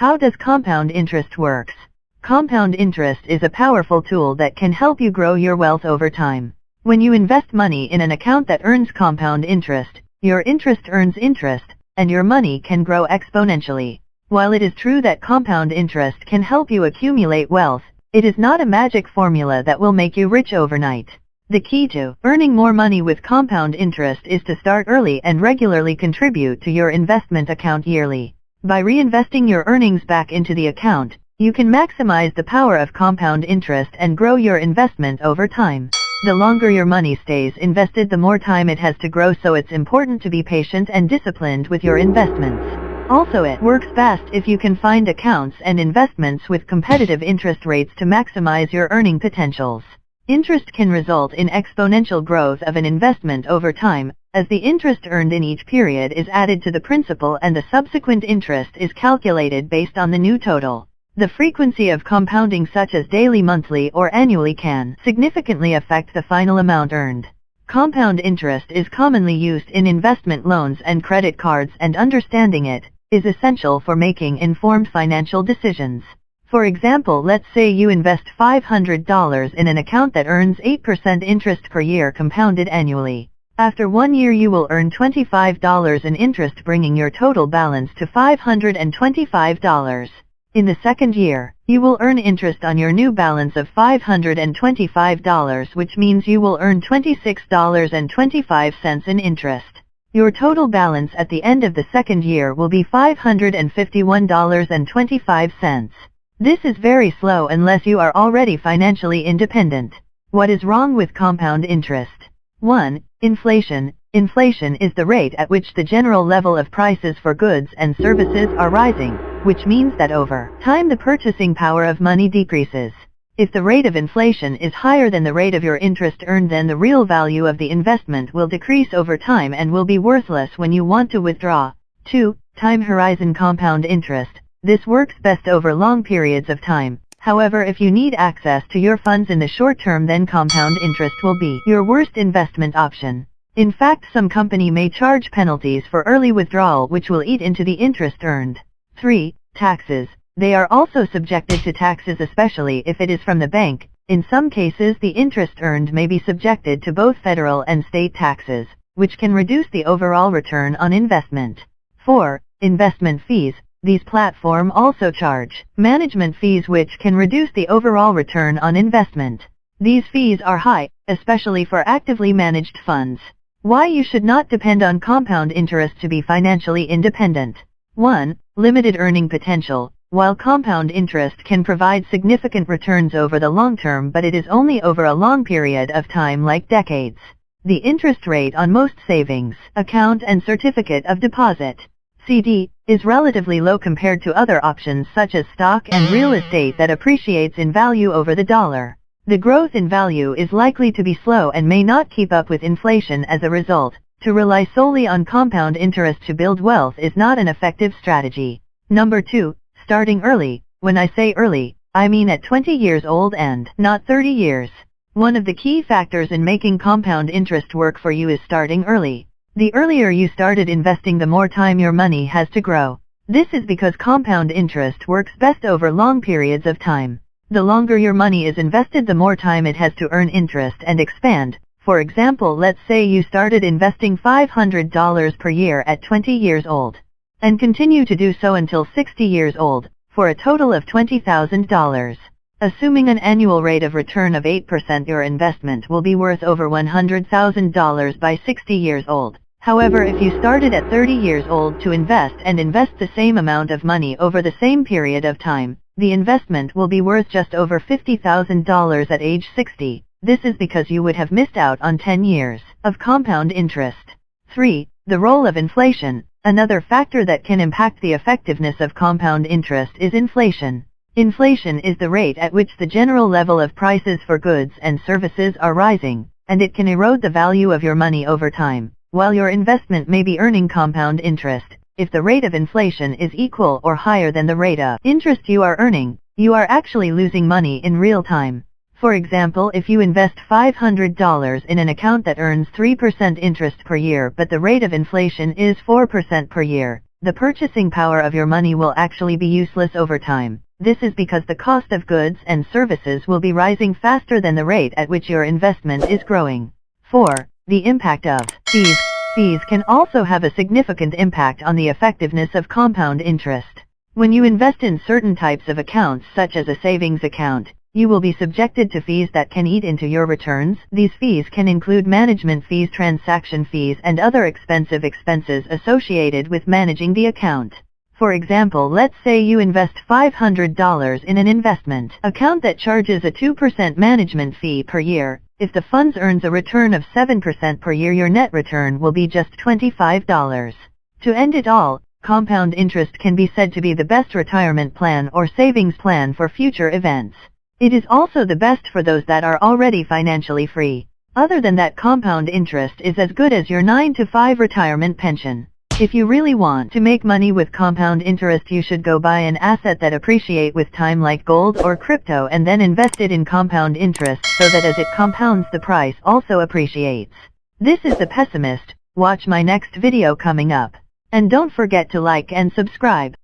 How does compound interest works? Compound interest is a powerful tool that can help you grow your wealth over time. When you invest money in an account that earns compound interest, your interest earns interest, and your money can grow exponentially. While it is true that compound interest can help you accumulate wealth, it is not a magic formula that will make you rich overnight. The key to earning more money with compound interest is to start early and regularly contribute to your investment account yearly. By reinvesting your earnings back into the account, you can maximize the power of compound interest and grow your investment over time. The longer your money stays invested, the more time it has to grow, so it's important to be patient and disciplined with your investments. Also, it works best if you can find accounts and investments with competitive interest rates to maximize your earning potentials. Interest can result in exponential growth of an investment over time, as the interest earned in each period is added to the principal and the subsequent interest is calculated based on the new total. The frequency of compounding, such as daily, monthly, or annually, can significantly affect the final amount earned. Compound interest is commonly used in investment loans and credit cards, and understanding it is essential for making informed financial decisions. For example, let's say you invest $500 in an account that earns 8% interest per year compounded annually. After 1 year you will earn $25 in interest, bringing your total balance to $525. In the second year, you will earn interest on your new balance of $525, which means you will earn $26.25 in interest. Your total balance at the end of the second year will be $551.25. This is very slow unless you are already financially independent. What is wrong with compound interest? 1. Inflation. Inflation is the rate at which the general level of prices for goods and services are rising, which means that over time the purchasing power of money decreases. If the rate of inflation is higher than the rate of your interest earned, then the real value of the investment will decrease over time and will be worthless when you want to withdraw. 2. Time horizon. Compound interest. This works best over long periods of time. However, if you need access to your funds in the short term, then compound interest will be your worst investment option. In fact, some company may charge penalties for early withdrawal, which will eat into the interest earned. 3. Taxes. They are also subjected to taxes, especially if it is from the bank. In some cases, the interest earned may be subjected to both federal and state taxes, which can reduce the overall return on investment. 4. Investment fees. These platforms also charge management fees, which can reduce the overall return on investment. These fees are high, especially for actively managed funds. Why you should not depend on compound interest to be financially independent. 1. Limited earning potential. While compound interest can provide significant returns over the long term, but it is only over a long period of time, like decades. The interest rate on most savings account and certificate of deposit (CD) is relatively low compared to other options such as stock and real estate that appreciates in value over the dollar. The growth in value is likely to be slow and may not keep up with inflation. As a result, to rely solely on compound interest to build wealth is not an effective strategy. Number 2. Starting early. When I say early, I mean at 20 years old and not 30 years. One of the key factors in making compound interest work for you is starting early. The earlier you started investing, the more time your money has to grow. This is because compound interest works best over long periods of time. The longer your money is invested, the more time it has to earn interest and expand. For example, let's say you started investing $500 per year at 20 years old, and continue to do so until 60 years old, for a total of $20,000. Assuming an annual rate of return of 8%, your investment will be worth over $100,000 by 60 years old. However, if you started at 30 years old to invest and invest the same amount of money over the same period of time, the investment will be worth just over $50,000 at age 60. This is because you would have missed out on 10 years of compound interest. 3. The role of inflation. Another factor that can impact the effectiveness of compound interest is inflation. Inflation is the rate at which the general level of prices for goods and services are rising, and it can erode the value of your money over time. While your investment may be earning compound interest, if the rate of inflation is equal or higher than the rate of interest you are earning, you are actually losing money in real time. For example, if you invest $500 in an account that earns 3% interest per year, but the rate of inflation is 4% per year, the purchasing power of your money will actually be useless over time. This is because the cost of goods and services will be rising faster than the rate at which your investment is growing. 4. The impact of fees. Fees can also have a significant impact on the effectiveness of compound interest. When you invest in certain types of accounts such as a savings account, you will be subjected to fees that can eat into your returns. These fees can include management fees, transaction fees, and other expenses associated with managing the account. For example, let's say you invest $500 in an investment account that charges a 2% management fee per year. If the funds earns a return of 7% per year, your net return will be just $25. To end it all, compound interest can be said to be the best retirement plan or savings plan for future events. It is also the best for those that are already financially free. Other than that, compound interest is as good as your 9-to-5 retirement pension. If you really want to make money with compound interest, you should go buy an asset that appreciates with time like gold or crypto and then invest it in compound interest so that as it compounds the price also appreciates. This is The Pessimist. Watch my next video coming up. And don't forget to like and subscribe.